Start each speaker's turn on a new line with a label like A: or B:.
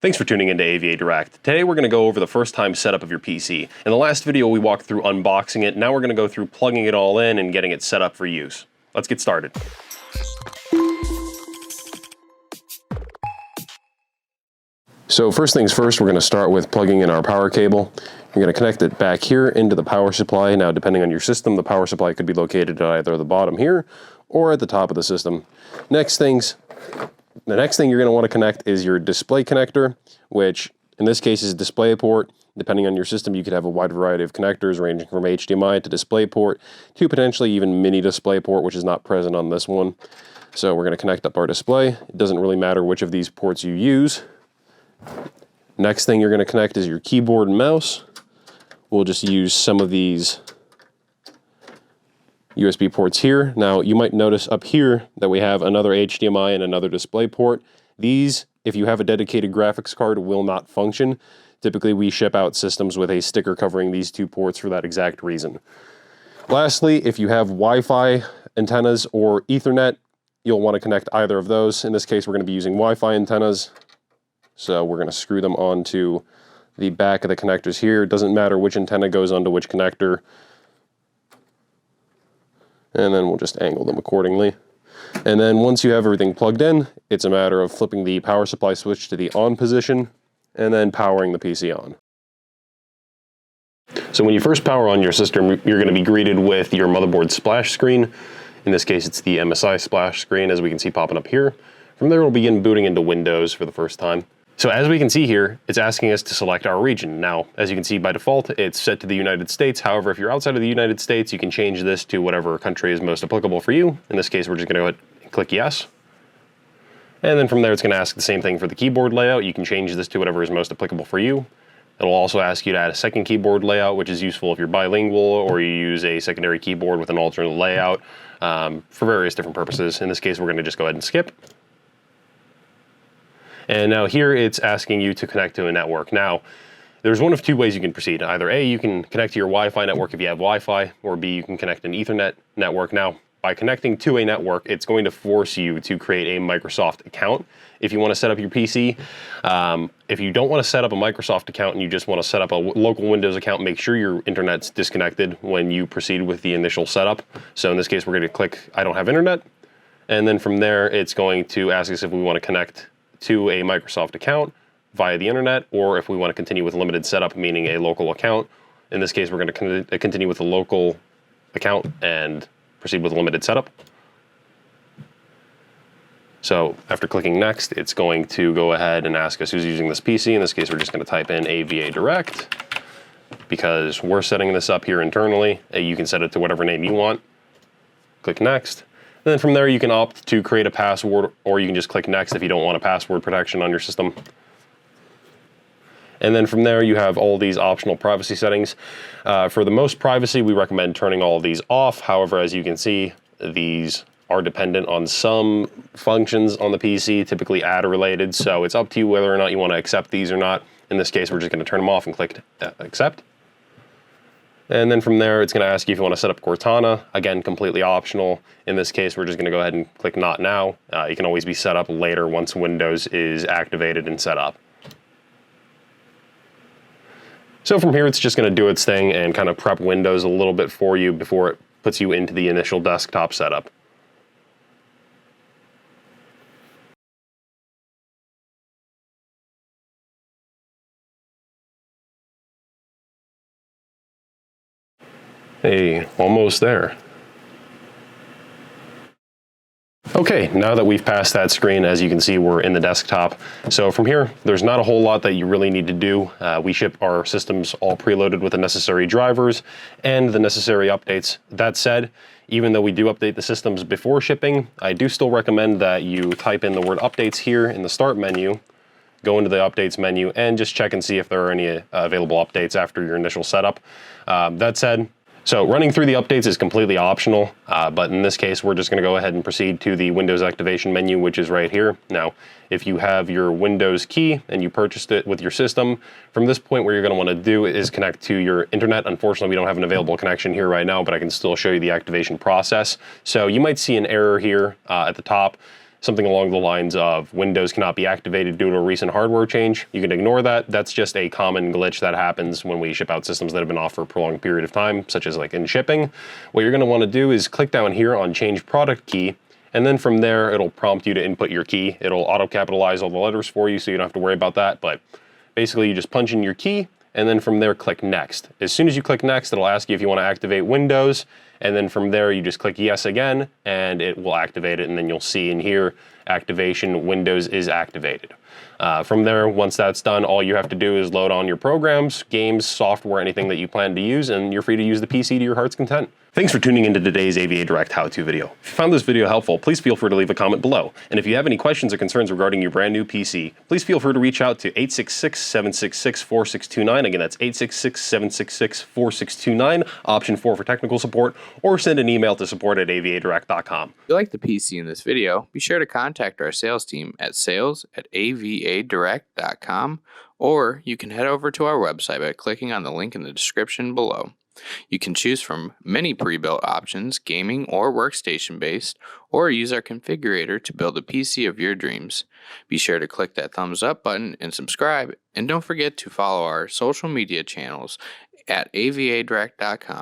A: Thanks for tuning into AVADirect. Today we're going to go over the first time setup of your PC. In the last video we walked through unboxing it, now we're going to go through plugging it all in and getting it set up for use. Let's get started. So first things first, we're going to start with plugging in our power cable. You're going to connect it back here into the power supply. Now depending on your system, the power supply could be located at either the bottom here or at the top of the system. The next thing you're going to want to connect is your display connector, which in this case is a display port. Depending on your system, you could have a wide variety of connectors ranging from HDMI to DisplayPort to potentially even mini DisplayPort, which is not present on this one. So we're going to connect up our display. It doesn't really matter which of these ports you use. Next thing you're going to connect is your keyboard and mouse. We'll just use some of these USB ports here. Now you might notice up here that we have another HDMI and another display port. These, if you have a dedicated graphics card, will not function. Typically we ship out systems with a sticker covering these two ports for that exact reason. Lastly, if you have Wi-Fi antennas or Ethernet, you'll want to connect either of those. In this case we're going to be using Wi-Fi antennas, so we're going to screw them onto the back of the connectors here. It doesn't matter which antenna goes onto which connector. And then we'll just angle them accordingly. And then once you have everything plugged in, it's a matter of flipping the power supply switch to the on position and then powering the PC on. So when you first power on your system, you're going to be greeted with your motherboard splash screen. In this case, it's the MSI splash screen, as we can see popping up here. From there, we'll begin booting into Windows for the first time. So as we can see here, it's asking us to select our region. Now, as you can see by default, it's set to the United States. However, if you're outside of the United States, you can change this to whatever country is most applicable for you. In this case, we're just gonna go ahead and click yes. And then from there, it's gonna ask the same thing for the keyboard layout. You can change this to whatever is most applicable for you. It'll also ask you to add a second keyboard layout, which is useful if you're bilingual or you use a secondary keyboard with an alternate layout for various different purposes. In this case, we're gonna just go ahead and skip. And now here it's asking you to connect to a network. Now, there's one of two ways you can proceed. Either A, you can connect to your Wi-Fi network if you have Wi-Fi, or B, you can connect an Ethernet network. Now, by connecting to a network, it's going to force you to create a Microsoft account if you want to set up your PC. If you don't want to set up a Microsoft account and you just want to set up a local Windows account, make sure your internet's disconnected when you proceed with the initial setup. So in this case, we're going to click I don't have internet. And then from there, it's going to ask us if we want to connect to a Microsoft account via the internet, or if we want to continue with limited setup, meaning a local account. In this case, we're going to continue with the local account and proceed with limited setup. So after clicking next, it's going to go ahead and ask us who's using this PC. In this case, we're just going to type in AVADirect because we're setting this up here internally. You can set it to whatever name you want. Click next. And then from there, you can opt to create a password, or you can just click next if you don't want a password protection on your system. And then from there, you have all these optional privacy settings. For the most privacy, we recommend turning all of these off. However, as you can see, these are dependent on some functions on the PC, typically ad related. So it's up to you whether or not you want to accept these or not. In this case, we're just going to turn them off and click accept. And then from there, it's going to ask you if you want to set up Cortana. Again, completely optional. In this case, we're just going to go ahead and click Not Now. You can always be set up later once Windows is activated and set up. So from here, it's just going to do its thing and kind of prep Windows a little bit for you before it puts you into the initial desktop setup. Hey, almost there. Okay, now that we've passed that screen, as you can see, we're in the desktop. So from here, there's not a whole lot that you really need to do. We ship our systems all preloaded with the necessary drivers and the necessary updates. That said, even though we do update the systems before shipping, I do still recommend that you type in the word updates here in the start menu, go into the updates menu, and just check and see if there are any available updates after your initial setup. That said, so running through the updates is completely optional, but in this case, we're just going to go ahead and proceed to the Windows activation menu, which is right here. Now, if you have your Windows key and you purchased it with your system, from this point, what you're going to want to do is connect to your internet. Unfortunately, we don't have an available connection here right now, but I can still show you the activation process. So you might see an error here at the top. something along the lines of Windows cannot be activated due to a recent hardware change. You can ignore that. That's just a common glitch that happens when we ship out systems that have been off for a prolonged period of time, such as like in shipping. What you're going to want to do is click down here on change product key, and then from there it'll prompt you to input your key. It'll auto capitalize all the letters for you, so you don't have to worry about that. But basically you just punch in your key, and then from there click next. As soon as you click next, it'll ask you if you want to activate Windows, and then from there you just click yes again, and it will activate it, and then you'll see in here activation Windows is activated. From there, once that's done, all you have to do is load on your programs, games, software, anything that you plan to use, and you're free to use the PC to your heart's content. Thanks for tuning into today's AVADirect how-to video. If you found this video helpful, please feel free to leave a comment below. And if you have any questions or concerns regarding your brand new PC, please feel free to reach out to 866-766-4629. Again, that's 866-766-4629, option 4 for technical support, or send an email to support@avadirect.com.
B: If you like the PC in this video, be sure to contact our sales team at sales@avadirect.com, or you can head over to our website by clicking on the link in the description below. You can choose from many pre-built options, gaming or workstation based, or use our configurator to build a PC of your dreams. Be sure to click that thumbs up button and subscribe, and don't forget to follow our social media channels at avadirect.com.